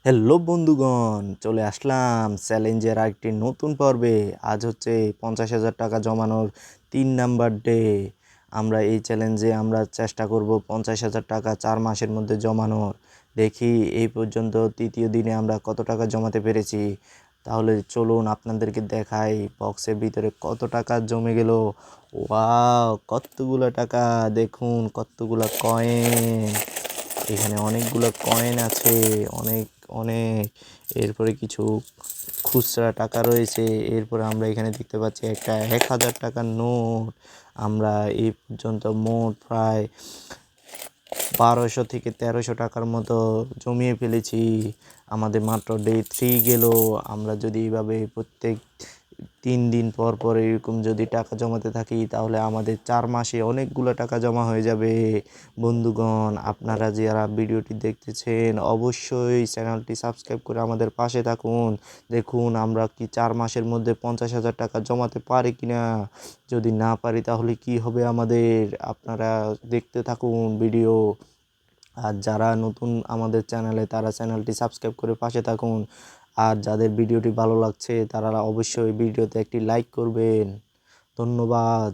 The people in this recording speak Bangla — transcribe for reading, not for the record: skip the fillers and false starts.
হ্যালো বন্ধুগণ, চলে আসলাম চ্যালেঞ্জের আরেকটি নতুন পর্বে। আজ হচ্ছে 50,000 টাকা জমানোর 3 নাম্বার ডে। আমরা এই চ্যালেঞ্জে চেষ্টা করব 50,000 টাকা 4 মাসের মধ্যে জমানোর। দেখি এই পর্যন্ত তৃতীয় দিনে আমরা কত টাকা জমাতে পেরেছি। তাহলে চলুন আপনাদেরকে দেখাই বক্সের ভিতরে কত টাকা জমে গেল। ওয়াও, কতগুলো টাকা! দেখুন কতগুলো কয়েন। এখানে অনেকগুলো কয়েন আছে, অনেক অনেক। এরপরে কিছু খুচরা টাকা রয়েছে। এরপরে আমরা এখানে দেখতে পাচ্ছি একটা 1,000 টাকার নোট। আমরা এই পর্যন্ত মোট প্রায় 1200 থেকে 1300 টাকার মতো জমিয়ে ফেলেছি। আমাদের মাত্র ডে 3 গেল। আমরা যদি এইভাবে প্রত্যেক 3 দিন পর পর এরকম যদি টাকা জমাতে থাকি তাহলে আমাদের 4 মাসে অনেকগুলো টাকা জমা হয়ে যাবে। বন্ধুগণ, আপনারা যারা ভিডিওটি দেখতেছেন অবশ্যই চ্যানেলটি সাবস্ক্রাইব করে আমাদের পাশে থাকুন। দেখুন আমরা কি 4 মাসের মধ্যে 50,000 টাকা জমাতে পারি কিনা। যদি না পারি তাহলে কি হবে আমাদের। আপনারা দেখতে থাকুন ভিডিও। আর যারা নতুন আমাদের চ্যানেলে তারা চ্যানেলটি সাবস্ক্রাইব করে পাশে থাকুন। আর যাদের ভিডিওটি ভালো লাগছে তারা অবশ্যই ভিডিওতে একটি লাইক করবেন। ধন্যবাদ।